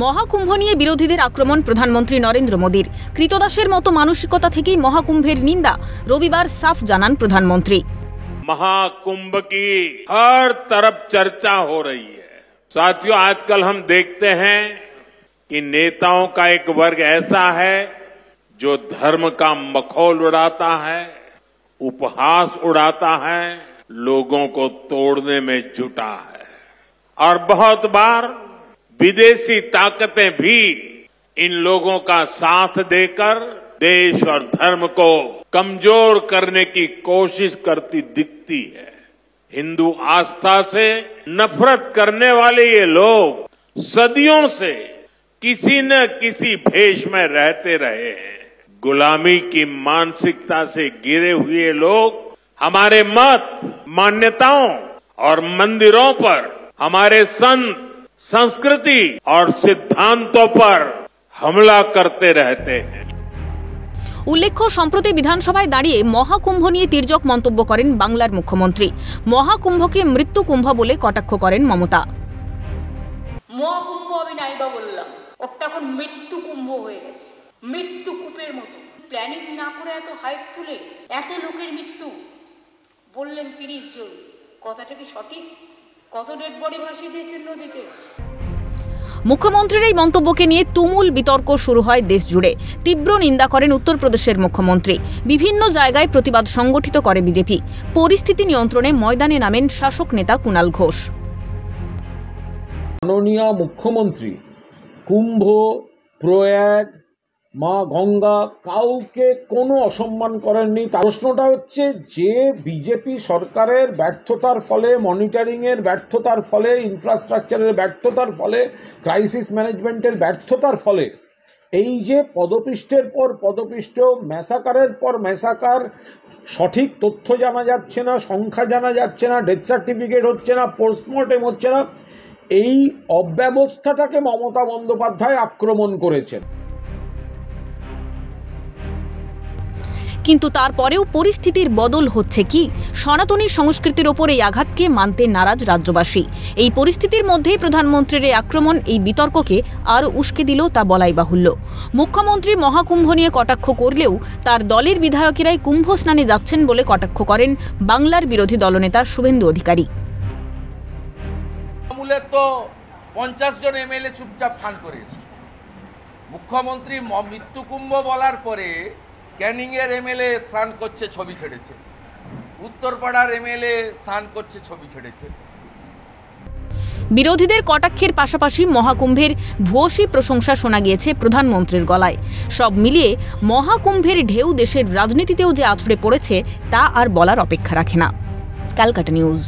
মহাকুম্ভ নিয়ে বিরোধীদের আক্রমণ প্রধানমন্ত্রী নরেন্দ্র মোদীর। কৃতদাসের মতো মানসিকতা থেকেই মহাকুম্ভের নিন্দা রবিবার সাফ জানান প্রধানমন্ত্রী। महाकुंभ की हर तरफ चर्चा हो रही है। साथियों, आजकल हम देखते हैं कि नेताओं का एक वर्ग ऐसा है जो धर्म का मखौल उड़ाता है, उपहास उड़ाता है, लोगों को तोड़ने में जुटा है और बहुत बार विदेशी ताकतें भी इन लोगों का साथ देकर देश और धर्म को कमजोर करने की कोशिश करती दिखती है। हिंदू आस्था से नफरत करने वाले ये लोग सदियों से किसी न किसी भेष में रहते रहे हैं। गुलामी की मानसिकता से गिरे हुए लोग हमारे मत, मान्यताओं और मंदिरों पर, हमारे संत, संस्कृति और सिद्धांतों पर हमला करते रहते हैं। উল্লেখ্য, সম্প্রতি বিধানসভায় দাঁড়িয়ে মহাকুম্ভ নিয়ে তির্যক মন্তব্য করেন বাংলার মুখ্যমন্ত্রী। মহাকুম্ভকে মৃত্যু কুম্ভ বলে কটাক্ষ করেন মমতা। মহাকুম্ভ আমি নাইবা বললাম, ওটা এখন মৃত্যু কুম্ভ হয়ে গেছে, মৃত্যু কূপের মতো। প্ল্যানিং না করে এত হাইপ তুলে এত লোকের মৃত্যু বললেন 30 জন। কথাটা কি সঠিক? কত ডেড বডি ভাসিয়ে দিয়েছেন নদীতে? মুখ্যমন্ত্রীর এই মন্তব্যকে নিয়ে তুমুল বিতর্ক শুরু হয় দেশ জুড়ে। তীব্র নিন্দা করেন উত্তরপ্রদেশের মুখ্যমন্ত্রী। বিভিন্ন জায়গায় প্রতিবাদ সংগঠিত করে বিজেপি। পরিস্থিতি নিয়ন্ত্রণে ময়দানে নামেন শাসক নেতা কুণাল ঘোষ। মাননীয় মুখ্যমন্ত্রী কুম্ভ, প্রয়াগ, মা গঙ্গা কাউকে কোনো অসম্মান করেননি। তার প্রশ্নটা হচ্ছে যে বিজেপি সরকারের ব্যর্থতার ফলে, মনিটরিংয়ের ব্যর্থতার ফলে, ইনফ্রাস্ট্রাকচারের ব্যর্থতার ফলে, ক্রাইসিস ম্যানেজমেন্টের ব্যর্থতার ফলে এই যে পদপিষ্টের পর পদপিষ্ট, ম্যাসাকারের পর ম্যাসাকার, সঠিক তথ্য জানা যাচ্ছে না, সংখ্যা জানা যাচ্ছে না, ডেথ সার্টিফিকেট হচ্ছে না, পোস্টমর্টেম হচ্ছে না, এই অব্যবস্থাটাকে মমতা বন্দ্যোপাধ্যায় আক্রমণ করেছেন। কিন্তু তারপরেও পরিস্থিতির বদল হচ্ছে কি? সনাতনী সংস্কৃতির ওপর এই আঘাতকে মানতে নারাজ রাজ্যবাসী। এই পরিস্থিতির মধ্যেই প্রধানমন্ত্রীর এই আক্রমণ এই বিতর্ককে আরও উস্কে দিল তা বলাই বাহুল্য। মুখ্যমন্ত্রী মহাকুম্ভ নিয়ে কটাক্ষ করলেও তার দলের বিধায়কেরাই কুম্ভ স্নানে যাচ্ছেন বলে কটাক্ষ করেন বাংলার বিরোধী দলনেতা শুভেন্দু অধিকারী। তো 50 জন এমএলএ চুপচাপ স্নান করেছে। মুখ্যমন্ত্রী মৃত্যু কুম্ভ বলার পরে ক্যানিংয়ের এমএলএ স্নান করছে, ছবি ছেড়েছে। উত্তরপাড়ার এমএলএ স্নান করছে, ছবি ছেড়েছে। বিরোধীদের কটাক্ষের পাশাপাশি মহাকুম্ভের ভূয়সী প্রশংসা শোনা গিয়েছে প্রধানমন্ত্রীর গলায়। সব মিলিয়ে মহাকুম্ভের ঢেউ দেশের রাজনীতিতেও যে আছড়ে পড়েছে তা আর বলার অপেক্ষা রাখে না। ক্যালকাটা নিউজ।